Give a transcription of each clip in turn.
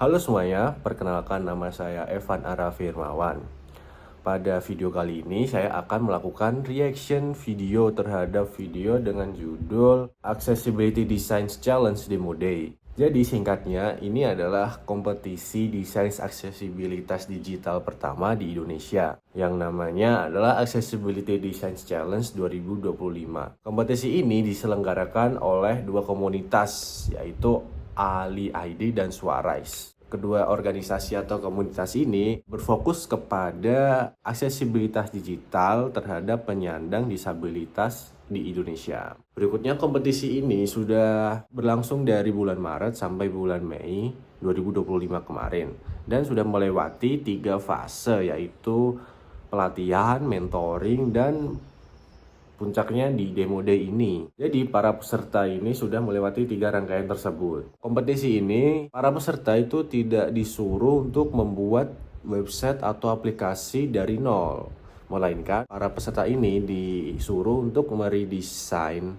Halo semuanya, perkenalkan nama saya Evan Arafirmawan. Pada video kali ini saya akan melakukan reaction video terhadap video dengan judul Accessibility Design Challenge Demo Day. Jadi singkatnya, ini adalah kompetisi desain aksesibilitas digital pertama di Indonesia yang namanya adalah Accessibility Design Challenge 2025. Kompetisi ini diselenggarakan oleh dua komunitas, yaitu Ali ID dan Suarez. Kedua organisasi atau komunitas ini berfokus kepada aksesibilitas digital terhadap penyandang disabilitas di Indonesia. Berikutnya, kompetisi ini sudah berlangsung dari bulan Maret sampai bulan Mei 2025 kemarin dan sudah melewati 3 fase, yaitu pelatihan, mentoring, dan puncaknya di Demo Day ini. Jadi para peserta ini sudah melewati 3 rangkaian tersebut. Kompetisi ini, para peserta itu tidak disuruh untuk membuat website atau aplikasi dari nol, melainkan para peserta ini disuruh untuk meredesain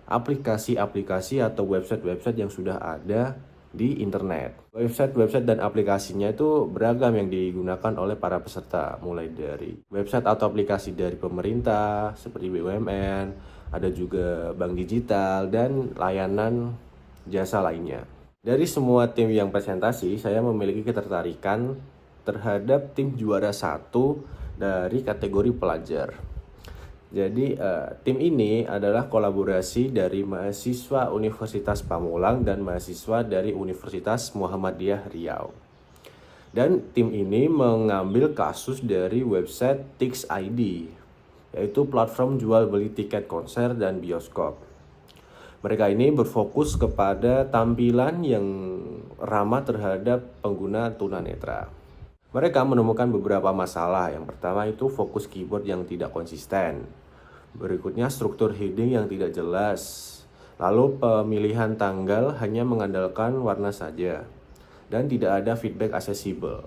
aplikasi-aplikasi atau website-website yang sudah ada di internet. Website-website dan aplikasinya itu beragam yang digunakan oleh para peserta, mulai dari website atau aplikasi dari pemerintah seperti BUMN, ada juga bank digital, dan layanan jasa lainnya. Dari semua tim yang presentasi, saya memiliki ketertarikan terhadap tim juara 1 dari kategori pelajar. Jadi tim ini adalah kolaborasi dari mahasiswa Universitas Pamulang dan mahasiswa dari Universitas Muhammadiyah Riau. Dan tim ini mengambil kasus dari website TixID, yaitu platform jual beli tiket konser dan bioskop. Mereka ini berfokus kepada tampilan yang ramah terhadap pengguna tunanetra. Mereka menemukan beberapa masalah. Yang pertama itu fokus keyboard yang tidak konsisten. Berikutnya struktur heading yang tidak jelas. Lalu pemilihan tanggal hanya mengandalkan warna saja. Dan tidak ada feedback aksesibel.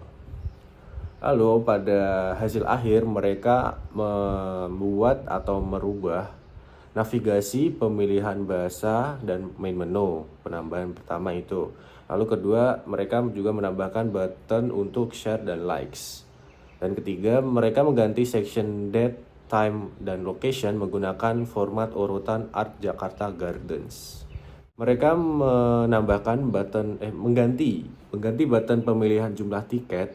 Lalu pada hasil akhir mereka membuat atau merubah navigasi, pemilihan bahasa, dan main menu. Penambahan pertama itu. Lalu kedua, mereka juga menambahkan button untuk share dan likes. Dan ketiga, mereka mengganti section date, time, dan location menggunakan format urutan Art Jakarta Gardens. Mereka menambahkan mengganti button pemilihan jumlah tiket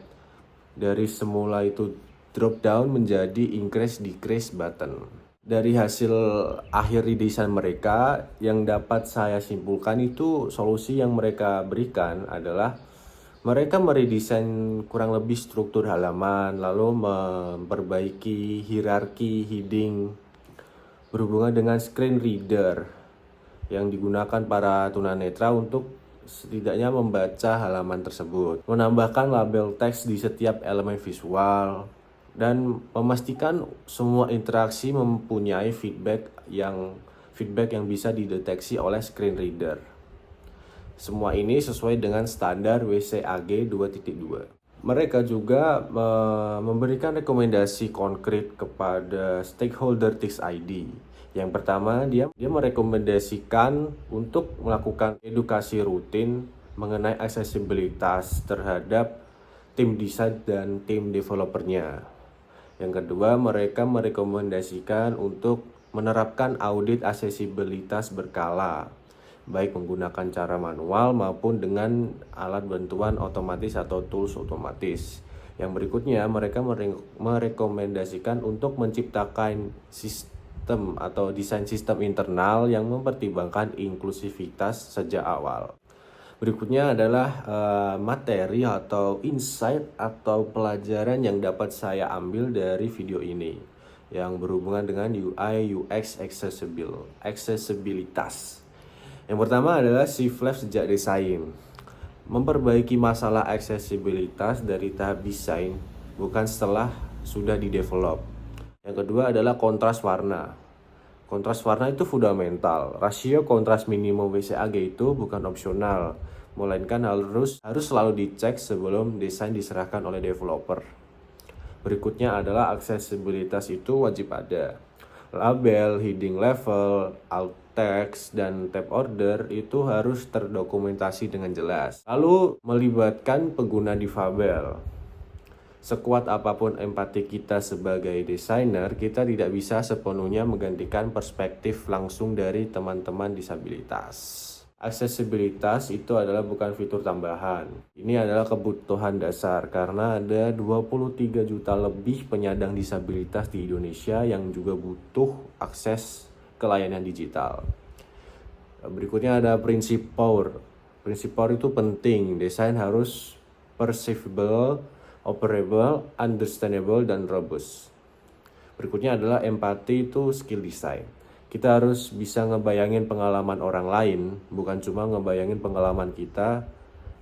dari semula itu drop down menjadi increase decrease button. Dari hasil akhir desain mereka, yang dapat saya simpulkan itu solusi yang mereka berikan adalah mereka meredesain kurang lebih struktur halaman, lalu memperbaiki hierarki heading berhubungan dengan screen reader yang digunakan para tunanetra untuk setidaknya membaca halaman tersebut, menambahkan label teks di setiap elemen visual, dan memastikan semua interaksi mempunyai feedback yang bisa dideteksi oleh screen reader. Semua ini sesuai dengan standar WCAG 2.2. Mereka juga memberikan rekomendasi konkret kepada stakeholder TixID. Yang pertama, dia merekomendasikan untuk melakukan edukasi rutin mengenai aksesibilitas terhadap tim desain dan tim developernya. Yang kedua, mereka merekomendasikan untuk menerapkan audit aksesibilitas berkala, baik menggunakan cara manual maupun dengan alat bantuan otomatis atau tools otomatis. Yang berikutnya, mereka merekomendasikan untuk menciptakan sistem atau desain sistem internal yang mempertimbangkan inklusivitas sejak awal. Berikutnya adalah materi atau insight atau pelajaran yang dapat saya ambil dari video ini yang berhubungan dengan UI UX aksesibilitas. Yang pertama adalah shift left sejak desain. Memperbaiki masalah aksesibilitas dari tahap desain, bukan setelah sudah di-develop. Yang kedua adalah kontras warna. Kontras warna itu fundamental. Rasio kontras minimum WCAG itu bukan opsional, melainkan harus selalu dicek sebelum desain diserahkan oleh developer. Berikutnya adalah aksesibilitas itu wajib ada. label, heading level, alt text, dan tab order itu harus terdokumentasi dengan jelas. Lalu melibatkan pengguna difabel. Sekuat apapun empati kita sebagai desainer, kita tidak bisa sepenuhnya menggantikan perspektif langsung dari teman-teman disabilitas. Aksesibilitas itu adalah bukan fitur tambahan. Ini adalah kebutuhan dasar karena ada 23 juta lebih penyandang disabilitas di Indonesia yang juga butuh akses ke layanan digital. Berikutnya ada prinsip POWER. Prinsip POWER itu penting. Desain harus perceivable, operable, understandable, dan robust. Berikutnya adalah empati, itu skill design. Kita harus bisa ngebayangin pengalaman orang lain, bukan cuma ngebayangin pengalaman kita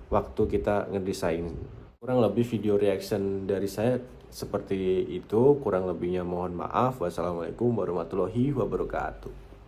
waktu kita ngedesain. Kurang lebih video reaction dari saya seperti itu. Kurang lebihnya mohon maaf. Wassalamualaikum warahmatullahi wabarakatuh.